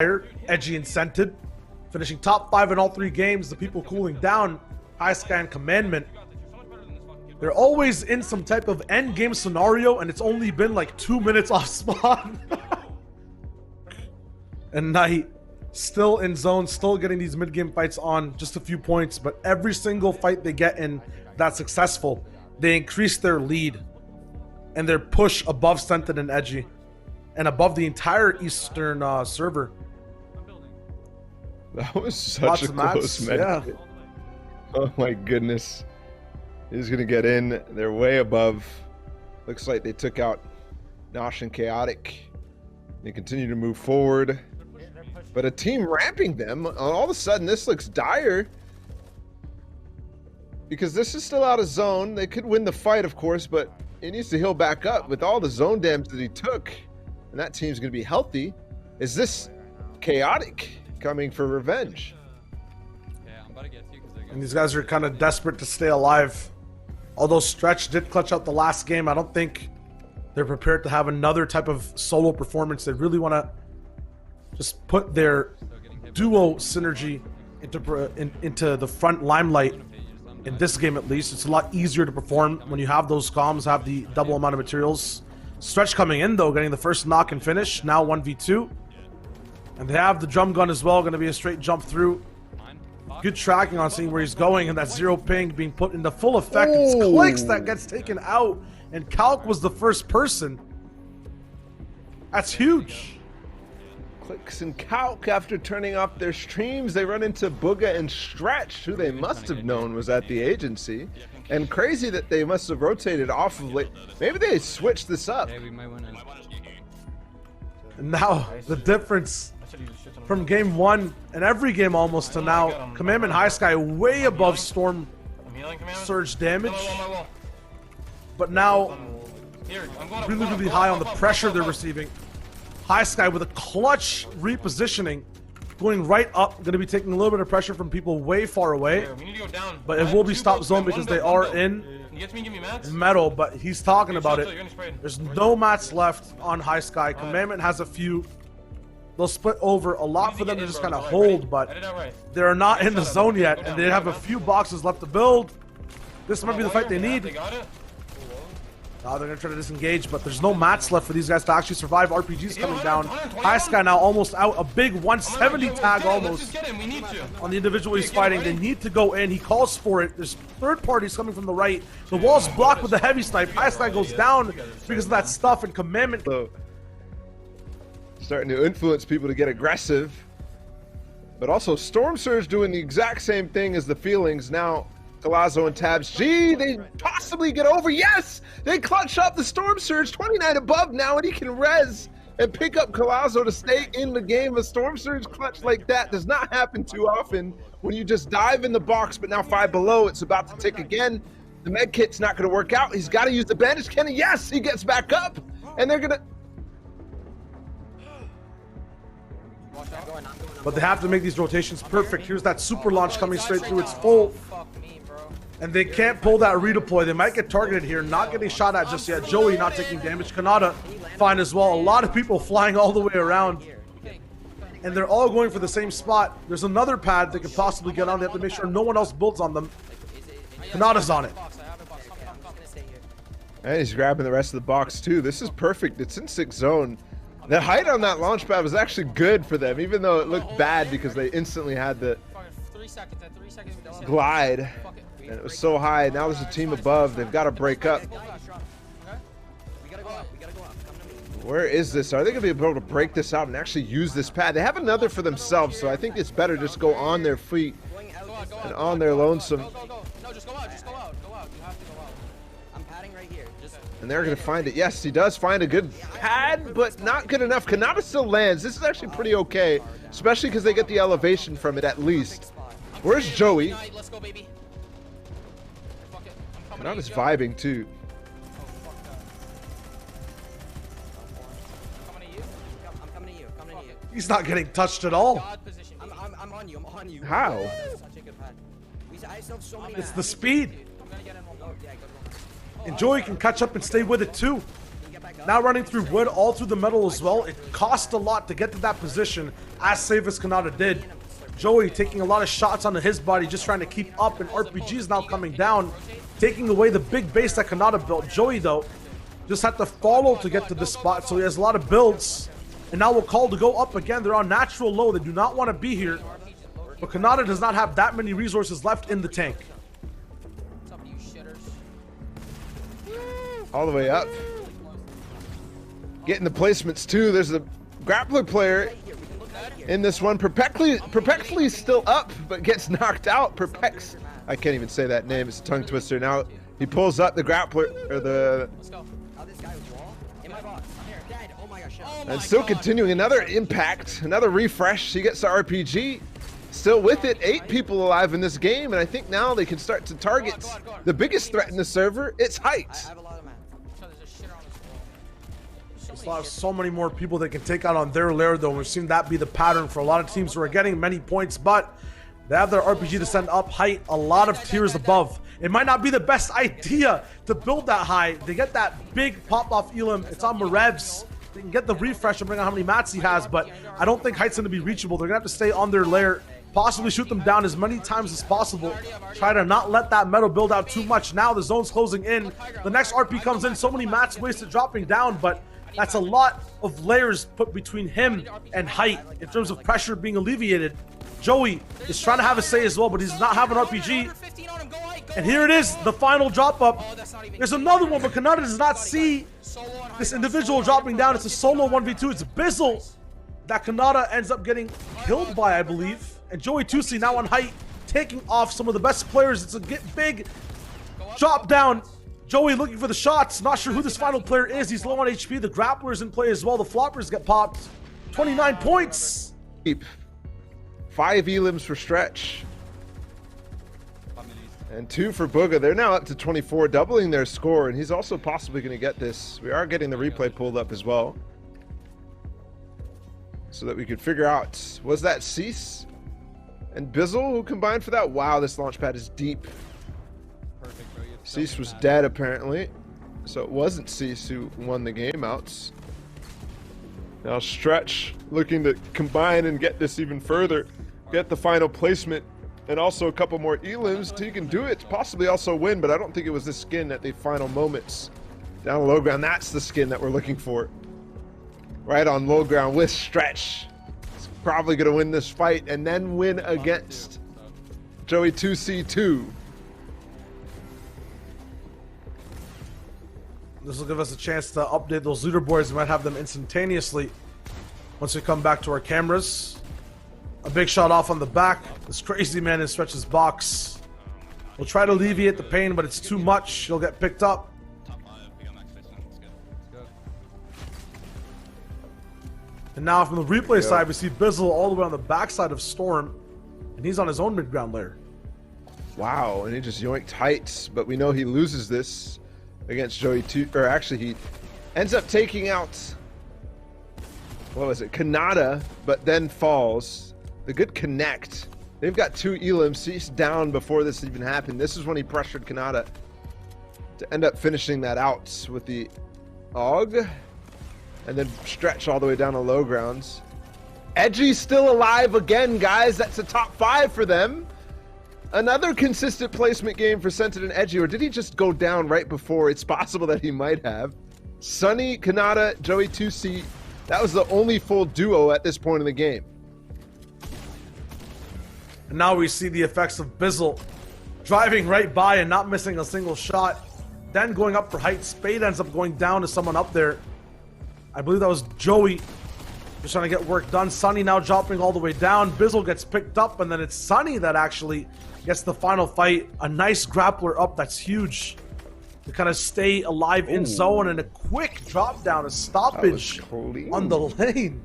edgy and scented, finishing top 5 in all 3 games. The people cooling down, High Sky and Commandment. They're always in some type of end game scenario, and it's only been like 2 minutes off spawn. And NAE still in zone, still getting these mid-game fights on, just a few points, but every single fight they get in that's successful, they increase their lead and their push above scented and edgy, and above the entire Eastern server. That was such a close match. Yeah. Oh my goodness. He's gonna get in. They're way above. Looks like they took out Nosh and Chaotic. They continue to move forward. But a team ramping them, all of a sudden this looks dire. Because this is still out of zone. They could win the fight, of course, but he needs to heal back up with all the zone damage that he took. And that team's gonna be healthy. Is this Chaotic coming for revenge? And these guys are kind of desperate to stay alive. Although Stretch did clutch out the last game, I don't think they're prepared to have another type of solo performance. They really want to just put their duo synergy into the front limelight. In this game, at least, it's a lot easier to perform when you have those comms, have the double amount of materials. Stretch coming in though, getting the first knock and finish. Now 1v2. And they have the drum gun as well, going to be a straight jump through. Good tracking on seeing where he's going, and that zero ping being put into full effect. It's Clicks that gets taken out, and Calc was the first person. That's huge. Clicks and Calc, after turning off their streams, they run into Booga and Stretch, who they must have known was at the agency. And crazy that they must have rotated off of late. Maybe they switched this up. And now the difference from game 1 and every game almost to now, Commandment High Sky way above Storm Surge damage, but now really high on the pressure they're receiving. High Sky with a clutch repositioning, going right up, going to be taking a little bit of pressure from people way far away, but it will be stop zone because they are in metal. But he's talking about it. There's no mats left on High Sky. Commandment has a few. They'll split over a lot for them to just kind of hold, but they're not in the zone yet, and they have a few boxes left to build. This might be the fight they need. They're going to try to disengage, but there's no mats left for these guys to actually survive. RPG's coming down. High Sky now almost out. A big 170 tag almost on the individual he's fighting. They need to go in. He calls for it. There's third parties coming from the right. The wall's blocked with the heavy snipe. High Sky goes down because of that stuff, and Commandment... Starting to influence people to get aggressive. But also Storm Surge doing the exact same thing as the Feelings. Now Galazzo and Tabs G, they possibly get over. Yes! They clutch up the Storm Surge, 29 above now, and he can res and pick up Galazzo to stay in the game. A Storm Surge clutch like that does not happen too often when you just dive in the box, but now 5 below, it's about to tick again. The med kit's not going to work out. He's got to use the bandage cannon. Yes, he gets back up, and they're going to... But they have to make these rotations perfect. Here's that super launch coming straight through. It's full. And they can't pull that redeploy. They might get targeted here. Not getting shot at just yet. Joey not taking damage. Kanata fine as well. A lot of people flying all the way around. And they're all going for the same spot. There's another pad they could possibly get on. They have to make sure no one else builds on them. Kanata's on it. And he's grabbing the rest of the box too. This is perfect. It's in 6 zone. The height on that launch pad was actually good for them, even though it looked bad because they instantly had the glide. And it was so high. Now there's a team above. They've got to break up. Where is this? Are they going to be able to break this out and actually use this pad? They have another for themselves, so I think it's better just go on their feet and on their lonesome. And they're going to find it. Yes, he does find a good pad, but not good enough. Kanata still lands. This is actually pretty okay, especially because they get the elevation from it at least. Where's Joey? Kanata's vibing too. He's not getting touched at all. I'm on you. How? It's the speed. And Joey can catch up and stay with it too. Now running through wood, all through the metal as well. It cost a lot to get to that position, as safe as Kanata did. Joey taking a lot of shots onto his body, just trying to keep up, and RPG is now coming down, taking away the big base that Kanata built. Joey, though, just had to follow to get to this spot, so he has a lot of builds. And now we'll call to go up again. They're on natural low. They do not want to be here. But Kanata does not have that many resources left in the tank. All the way up. Getting the placements too. There's a grappler player in this one. Perplexly still up, but gets knocked out. Perplex. I can't even say that name. It's a tongue twister. Now he pulls up the grappler, or the... And still continuing another impact, another refresh. He gets the RPG. Still with it, 8 people alive in this game, and I think now they can start to target the biggest threat in the server. It's height. There's so many more people they can take out on their lair, though. We've seen that be the pattern for a lot of teams who are getting many points, but they have their RPG to send up height a lot of tiers above. It might not be the best idea to build that high. They get that big pop-off Elim. It's on Marevs. They can get the refresh and bring out how many mats he has, but I don't think height's going to be reachable. They're going to have to stay on their lair, possibly shoot them down as many times as possible. Try to not let that metal build out too much. Now the zone's closing in. The next RP comes in. So many mats wasted dropping down, but that's a lot of layers put between him and height in terms of pressure being alleviated. Joey is trying to have a say as well, but he does not have an RPG. And here it is, the final drop up. There's another one, but Kanata does not see this individual dropping down. It's a solo 1v2. It's Bizzle that Kanata ends up getting killed by, I believe. And Joey 2C now on height, taking off some of the best players. It's a big drop down. Joey looking for the shots. Not sure who this final player is. He's low on HP. The grappler's in play as well. The floppers get popped. 29 points. 5 elims for Stretch. And 2 for Booga. They're now up to 24, doubling their score. And he's also possibly going to get this. We are getting the replay pulled up as well, so that we could figure out, was that Cease and Bizzle who combined for that? Wow, this launch pad is deep. Cease was dead apparently, so it wasn't Cease who won the game outs. Now Stretch looking to combine and get this even further, get the final placement, and also a couple more elims. He can do it, possibly also win, but I don't think it was this skin at the final moments. Down low ground, that's the skin that we're looking for. Right on low ground with Stretch. He's probably going to win this fight and then win against Joey 2C2. This will give us a chance to update those leaderboards. We might have them instantaneously once we come back to our cameras. A big shot off on the back. This crazy man in Stretch's box. We'll try to alleviate the pain, but it's too much. He'll get picked up. And now from the replay side, we see Bizzle all the way on the backside of Storm, and he's on his own mid-ground layer. Wow, and he just yoinked heights, but we know he loses this against Joey 2, or actually he ends up taking out, what was it, Kanata, but then falls. The good connect. They've got 2 elims. Cease down before this even happened. This is when he pressured Kanata to end up finishing that out with the AUG. And then Stretch all the way down to low grounds. Edgy's still alive again, guys. That's a top 5 for them. Another consistent placement game for Sentin and Edgy. Or did he just go down right before? It's possible that he might have. Sunny, Kanata, Joey 2C. That was the only full duo at this point in the game. And now we see the effects of Bizzle driving right by and not missing a single shot. Then going up for height. Spade ends up going down to someone up there. I believe that was Joey just trying to get work done. Sunny now dropping all the way down. Bizzle gets picked up, and then it's Sunny that actually gets the final fight. A nice grappler up. That's huge to kind of stay alive in zone, and a quick drop down, a stoppage on the lane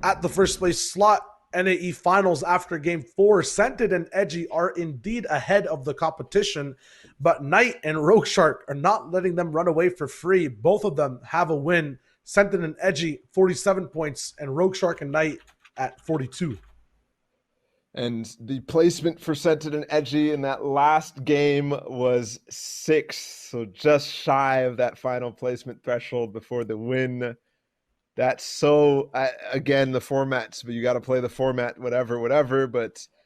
at the first place slot. NAE finals after game 4. Sentin and Edgy are indeed ahead of the competition, but Knight and Rogue Shark are not letting them run away for free. Both of them have a win. Sentin and Edgy 47 points, and Rogue Shark and Knight at 42. And the placement for Scented and Edgy in that last game was 6th, so just shy of that final placement threshold before the win. That's so, again, the formats, but you got to play the format, whatever, but